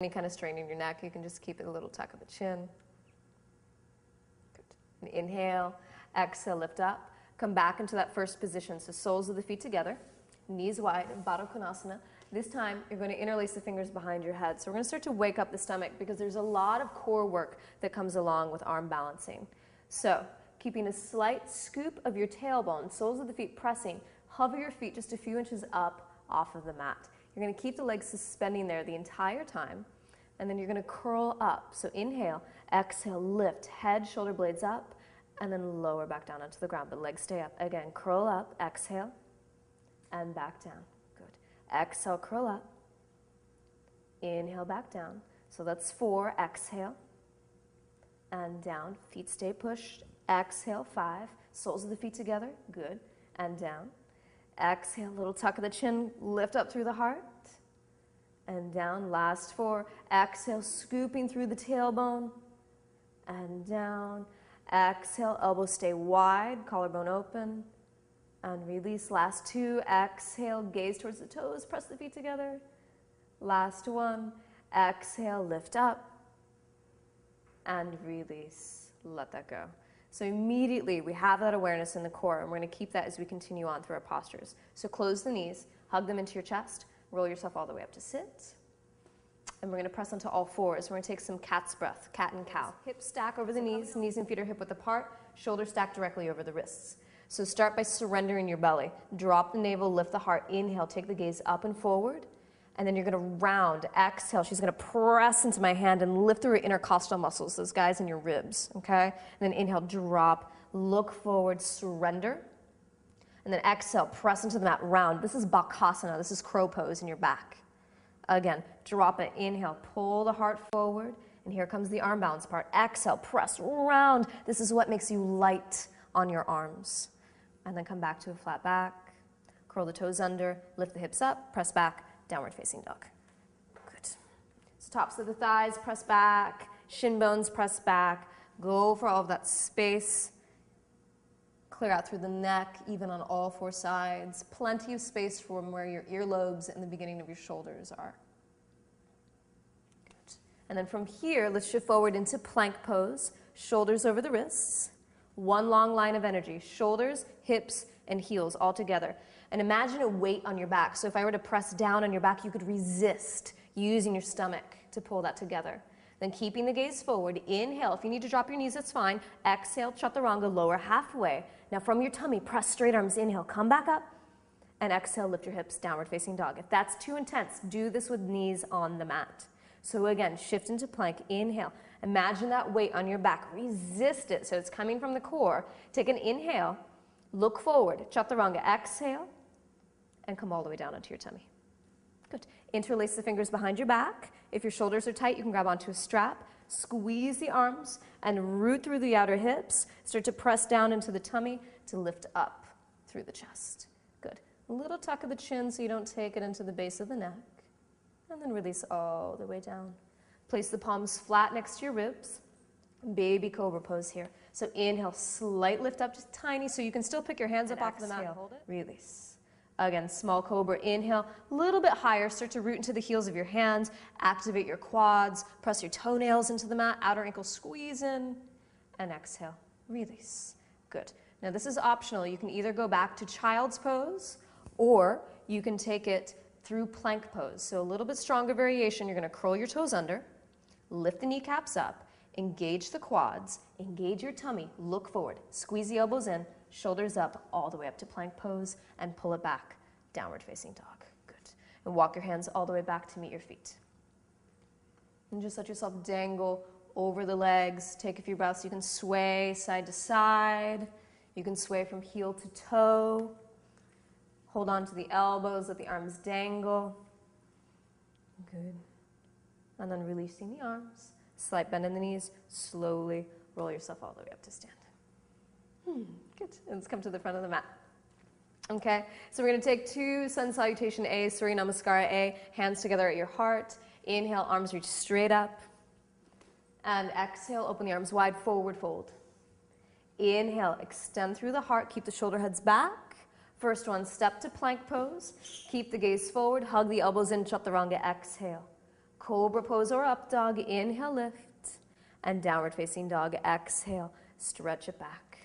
Any kind of strain in your neck, you can just keep it a little tuck of the chin. Good. And inhale, exhale, lift up. Come back into that first position. So soles of the feet together, knees wide, Baddha Konasana. This time, you're going to interlace the fingers behind your head. So we're going to start to wake up the stomach because there's a lot of core work that comes along with arm balancing. So keeping a slight scoop of your tailbone, soles of the feet pressing, hover your feet just a few inches up off of the mat. You're going to keep the legs suspending there the entire time, and then you're going to curl up. So inhale, exhale, lift, head, shoulder blades up, and then lower back down onto the ground, but legs stay up. Again, curl up, exhale, and back down. Good. Exhale, curl up. Inhale, back down. So that's 4. Exhale, and down. Feet stay pushed. Exhale, 5. Soles of the feet together. Good. And down. Exhale, little tuck of the chin, lift up through the heart, and down. Last 4. Exhale, scooping through the tailbone, and down. Exhale, elbows stay wide, collarbone open, and release. Last 2. Exhale, gaze towards the toes, press the feet together. Last 1. Exhale, lift up, and release. Let that go. So immediately we have that awareness in the core, and we're going to keep that as we continue on through our postures. So close the knees, hug them into your chest, roll yourself all the way up to sit, and we're going to press onto all fours. We're going to take some cat's breath, cat and cow. Hips stack over the knees, knees and feet are hip width apart, shoulders stack directly over the wrists. So start by surrendering your belly. Drop the navel, lift the heart, inhale, take the gaze up and forward. And then you're going to round, exhale. She's going to press into my hand and lift through her intercostal muscles, those guys in your ribs, okay? And then inhale, drop, look forward, surrender. And then exhale, press into the mat, round. This is Bakasana. This is crow pose in your back. Again, drop it, inhale, pull the heart forward. And here comes the arm balance part. Exhale, press, round. This is what makes you light on your arms. And then come back to a flat back. Curl the toes under, lift the hips up, press back. Downward facing dog. Good. So tops of the thighs press back, shin bones press back. Go for all of that space. Clear out through the neck, even on all 4 sides. Plenty of space from where your earlobes and the beginning of your shoulders are. Good. And then from here, let's shift forward into plank pose. Shoulders over the wrists. One long line of energy. Shoulders, hips, and heels all together. And imagine a weight on your back. So if I were to press down on your back, you could resist using your stomach to pull that together. Then keeping the gaze forward, inhale. If you need to drop your knees, that's fine. Exhale, chaturanga, lower halfway. Now from your tummy, press straight arms, inhale, come back up. And exhale, lift your hips, downward facing dog. If that's too intense, do this with knees on the mat. So again, shift into plank, inhale. Imagine that weight on your back, resist it. So it's coming from the core. Take an inhale, look forward, chaturanga, exhale. And come all the way down onto your tummy. Good. Interlace the fingers behind your back. If your shoulders are tight, you can grab onto a strap. Squeeze the arms and root through the outer hips. Start to press down into the tummy to lift up through the chest. Good. A little tuck of the chin so you don't take it into the base of the neck. And then release all the way down. Place the palms flat next to your ribs. Baby cobra pose here. So inhale, slight lift up, just tiny, so you can still pick your hands up off the mat. Hold it. Release. Again, small cobra, inhale, a little bit higher, start to root into the heels of your hands, activate your quads, press your toenails into the mat, outer ankle squeeze in, and exhale, release. Good. Now this is optional. You can either go back to child's pose, or you can take it through plank pose. So a little bit stronger variation, you're gonna curl your toes under, lift the kneecaps up, engage the quads, engage your tummy, look forward, squeeze the elbows in, shoulders up, all the way up to plank pose, and pull it back, downward facing dog. Good. And walk your hands all the way back to meet your feet. And just let yourself dangle over the legs. Take a few breaths. You can sway side to side. You can sway from heel to toe. Hold on to the elbows, let the arms dangle. Good. And then releasing the arms. Slight bend in the knees. Slowly roll yourself all the way up to stand. Good. And let's come to the front of the mat. Okay, so we're going to take 2 sun salutation A, Surya Namaskara A, hands together at your heart. Inhale, arms reach straight up. And exhale, open the arms wide, forward fold. Inhale, extend through the heart, keep the shoulder heads back. First one, step to plank pose. Keep the gaze forward, hug the elbows in, chaturanga, exhale. Cobra pose or up dog. Inhale, lift. And downward facing dog. Exhale, stretch it back.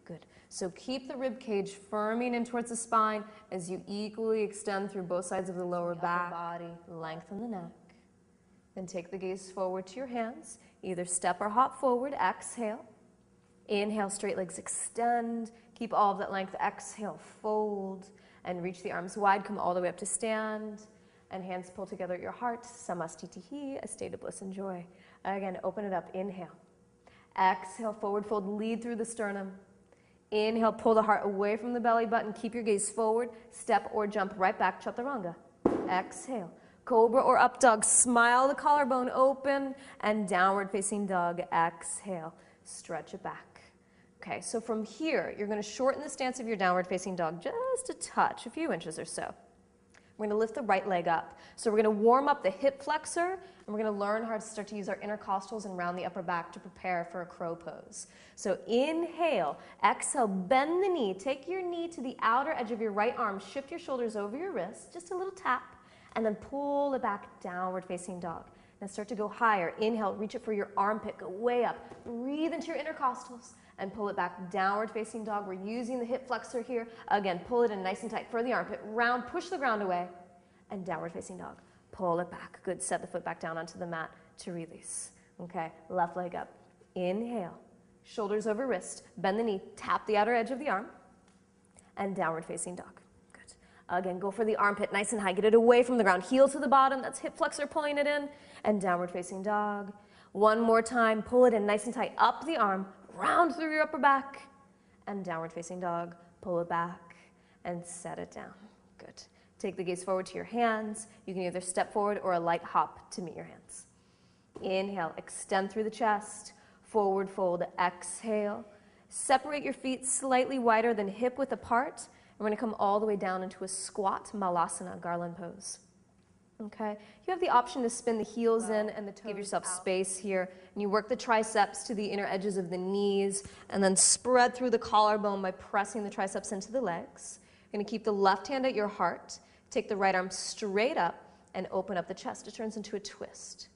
Good. So keep the rib cage firming in towards the spine as you equally extend through both sides of the lower back. Body, lengthen the neck. Then take the gaze forward to your hands. Either step or hop forward. Exhale. Inhale, straight legs extend. Keep all of that length. Exhale, fold. And reach the arms wide. Come all the way up to stand. And hands pull together at your heart. Samastitihi, a state of bliss and joy. Again, open it up. Inhale. Exhale, forward fold. Lead through the sternum. Inhale, pull the heart away from the belly button. Keep your gaze forward. Step or jump right back. Chaturanga. Exhale. Cobra or up dog. Smile the collarbone open. And downward facing dog. Exhale. Stretch it back. Okay, so from here, you're going to shorten the stance of your downward facing dog just a touch, a few inches or so. We're going to lift the right leg up. So we're going to warm up the hip flexor, and we're going to learn how to start to use our intercostals and round the upper back to prepare for a crow pose. So inhale, exhale, bend the knee. Take your knee to the outer edge of your right arm. Shift your shoulders over your wrist, just a little tap, and then pull it back, downward facing dog. Now start to go higher. Inhale, reach it for your armpit, go way up. Breathe into your intercostals and pull it back, downward facing dog. We're using the hip flexor here. Again, pull it in nice and tight for the armpit. Round, push the ground away, and downward facing dog. Pull it back. Good, set the foot back down onto the mat to release. Okay, left leg up. Inhale, shoulders over wrist, bend the knee, tap the outer edge of the arm, and downward facing dog. Good. Again, go for the armpit, nice and high. Get it away from the ground. Heel to the bottom, that's hip flexor pulling it in, and downward facing dog. One more time, pull it in nice and tight, up the arm, round through your upper back, and downward facing dog. Pull it back and set it down. Good. Take the gaze forward to your hands. You can either step forward or a light hop to meet your hands. Inhale, extend through the chest, forward fold, exhale. Separate your feet slightly wider than hip width apart. And we're going to come all the way down into a squat malasana, garland pose. Okay, you have the option to spin the heels in and the toes. Give yourself space here, and you work the triceps to the inner edges of the knees, and then spread through the collarbone by pressing the triceps into the legs. You're going to keep the left hand at your heart, take the right arm straight up, and open up the chest. It turns into a twist.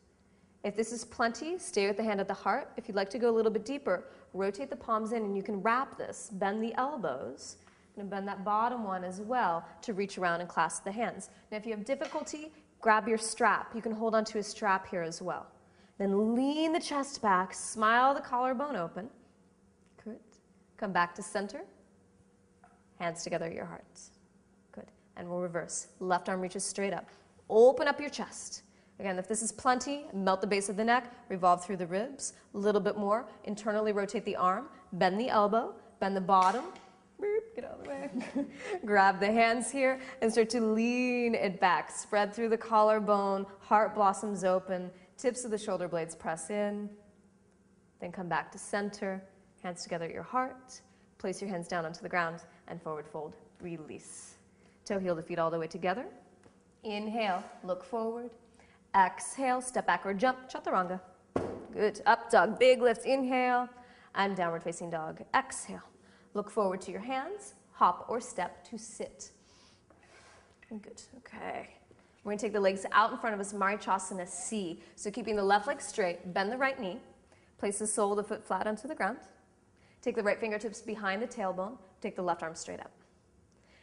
If this is plenty, stay with the hand at the heart. If you'd like to go a little bit deeper, rotate the palms in, and you can wrap this. Bend the elbows. And bend that bottom one as well to reach around and clasp the hands. Now, if you have difficulty, grab your strap. You can hold onto a strap here as well. Then lean the chest back, smile the collarbone open. Good. Come back to center. Hands together at your heart. Good. And we'll reverse. Left arm reaches straight up. Open up your chest. Again, if this is plenty, melt the base of the neck, revolve through the ribs. A little bit more. Internally rotate the arm. Bend the elbow. Bend the bottom. Get out of the way. Grab the hands here and start to lean it back. Spread through the collarbone, heart blossoms open, tips of the shoulder blades press in. Then come back to center, hands together at your heart. Place your hands down onto the ground and forward fold. Release. Toe heel the feet all the way together. Inhale, look forward. Exhale, step back or jump, chaturanga. Good. Up dog, big lifts. Inhale and downward facing dog. Exhale. Look forward to your hands, hop or step to sit. Good, okay. We're going to take the legs out in front of us, Marichasana C. So keeping the left leg straight, bend the right knee, place the sole of the foot flat onto the ground. Take the right fingertips behind the tailbone, take the left arm straight up.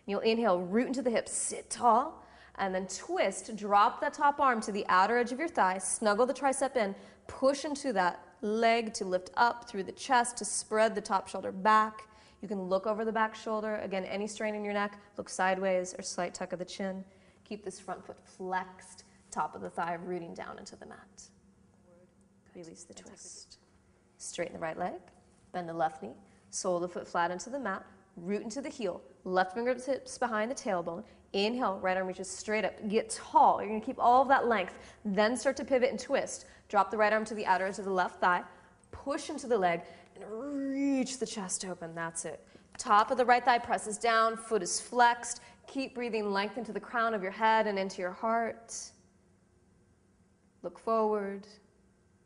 You'll inhale, root into the hips, sit tall, and then twist, drop that top arm to the outer edge of your thigh, snuggle the tricep in, push into that leg to lift up through the chest to spread the top shoulder back. You can look over the back shoulder. Again, any strain in your neck, look sideways or slight tuck of the chin. Keep this front foot flexed, top of the thigh rooting down into the mat. Release the twist. Straighten the right leg, bend the left knee, sole the foot flat into the mat, root into the heel, left fingertips behind the tailbone. Inhale, right arm reaches straight up. Get tall. You're going to keep all of that length. Then start to pivot and twist. Drop the right arm to the outer edge of the left thigh. Push into the leg. And reach the chest open. That's it. Top of the right thigh presses down. Foot is flexed. Keep breathing length into the crown of your head and into your heart. Look forward.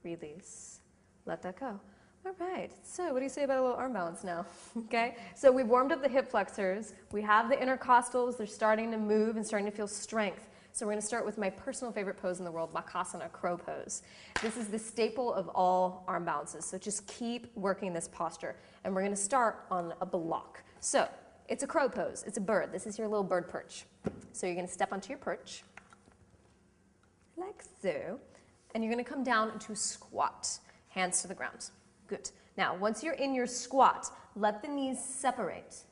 Release. Let that go. All right. So what do you say about a little arm balance now? Okay. So we've warmed up the hip flexors. We have the intercostals. They're starting to move and starting to feel strength. So we're going to start with my personal favorite pose in the world, Bakasana, crow pose. This is the staple of all arm balances, so just keep working this posture. And we're going to start on a block. So it's a crow pose. It's a bird. This is your little bird perch. So you're going to step onto your perch, like so, and you're going to come down into a squat, hands to the ground. Good. Now, once you're in your squat, let the knees separate.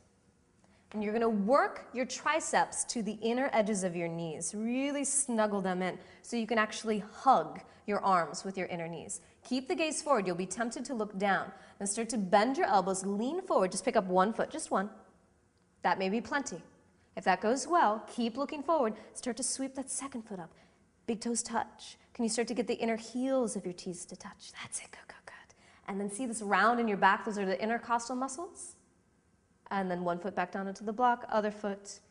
And you're going to work your triceps to the inner edges of your knees. Really snuggle them in so you can actually hug your arms with your inner knees. Keep the gaze forward. You'll be tempted to look down. Then start to bend your elbows, lean forward. Just pick up one foot, just one. That may be plenty. If that goes well, keep looking forward. Start to sweep that second foot up. Big toes touch. Can you start to get the inner heels of your toes to touch? That's it. Good, good, good. And then see this round in your back. Those are the intercostal muscles. And then one foot back down into the block, other foot,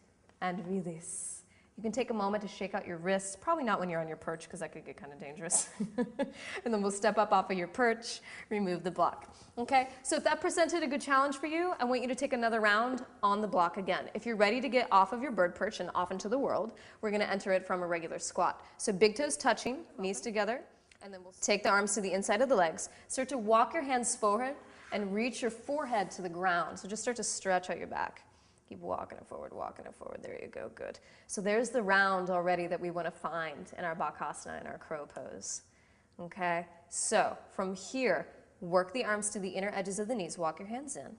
and release. You can take a moment to shake out your wrists, probably not when you're on your perch because that could get kind of dangerous. And then we'll step up off of your perch, remove the block. Okay, so if that presented a good challenge for you, I want you to take another round on the block again. If you're ready to get off of your bird perch and off into the world, we're going to enter it from a regular squat. So big toes touching, knees together, and then we'll take the arms to the inside of the legs. Start to walk your hands forward and reach your forehead to the ground. So just start to stretch out your back. Keep walking it forward, walking it forward. There you go, good. So there's the round already that we want to find in our Bakasana, in our crow pose. Okay, so from here, work the arms to the inner edges of the knees. Walk your hands in.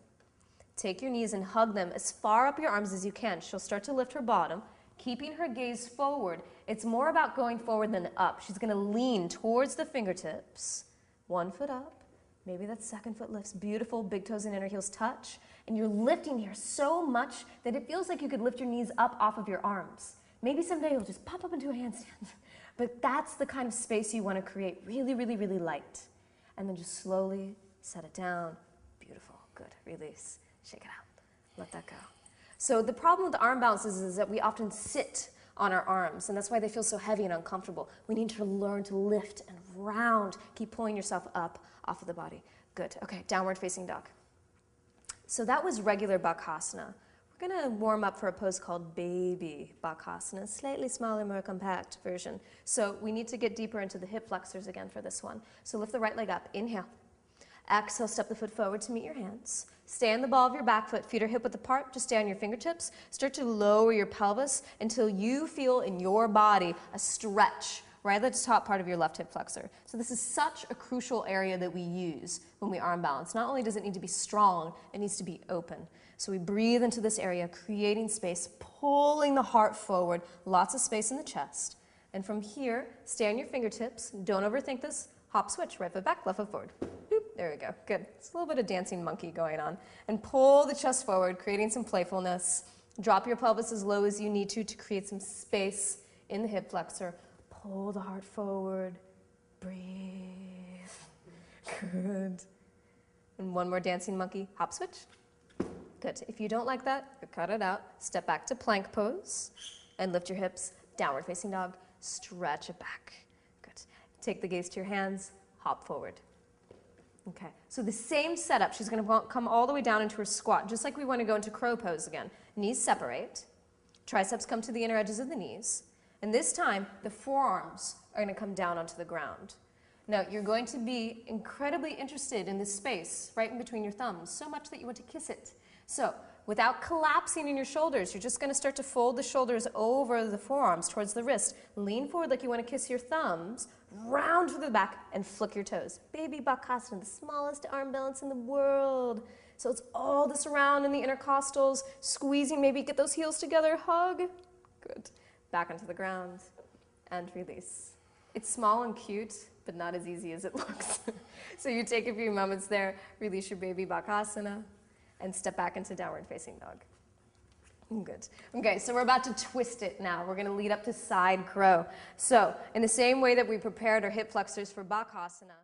Take your knees and hug them as far up your arms as you can. She'll start to lift her bottom, keeping her gaze forward. It's more about going forward than up. She's going to lean towards the fingertips. One foot up. Maybe that second foot lifts. Beautiful. Big toes and inner heels touch. And you're lifting here so much that it feels like you could lift your knees up off of your arms. Maybe someday you'll just pop up into a handstand. But that's the kind of space you want to create. Really, really, really light. And then just slowly set it down. Beautiful. Good. Release. Shake it out. Let that go. So the problem with the arm balances is that we often sit on our arms, and that's why they feel so heavy and uncomfortable. We need to learn to lift and round. Keep pulling yourself up off of the body. Good. Okay, downward facing dog. So that was regular Bakasana. We're going to warm up for a pose called baby Bakasana, slightly smaller, more compact version. So we need to get deeper into the hip flexors again for this one. So lift the right leg up. Inhale. Exhale, step the foot forward to meet your hands. Stay on the ball of your back foot, feet are hip width apart, just stay on your fingertips. Start to lower your pelvis until you feel in your body a stretch right at the top part of your left hip flexor. So this is such a crucial area that we use when we arm balance. Not only does it need to be strong, it needs to be open. So we breathe into this area, creating space, pulling the heart forward, lots of space in the chest. And from here, stay on your fingertips. Don't overthink this. Hop switch, right foot back, left foot forward. Boop, there we go, good. It's a little bit of dancing monkey going on. And pull the chest forward, creating some playfulness. Drop your pelvis as low as you need to create some space in the hip flexor. Pull the heart forward, breathe. Good. And one more dancing monkey, hop switch. Good. If you don't like that, you cut it out. Step back to plank pose and lift your hips, downward facing dog, stretch it back. Good. Take the gaze to your hands, hop forward. Okay, so the same setup. She's going to come all the way down into her squat, just like we want to go into crow pose again. Knees separate, triceps come to the inner edges of the knees, and this time the forearms are going to come down onto the ground. Now, you're going to be incredibly interested in this space right in between your thumbs, so much that you want to kiss it. So, without collapsing in your shoulders, you're just going to start to fold the shoulders over the forearms towards the wrist. Lean forward like you want to kiss your thumbs, round to the back, and flick your toes. Baby Bakasana, the smallest arm balance in the world. So it's all this around in the intercostals, squeezing, maybe get those heels together, hug. Good. Back onto the ground, and release. It's small and cute, but not as easy as it looks. So you take a few moments there, release your baby Bakasana, and step back into downward facing dog. Good. Okay, so we're about to twist it now. We're going to lead up to side crow. So in the same way that we prepared our hip flexors for Bakasana,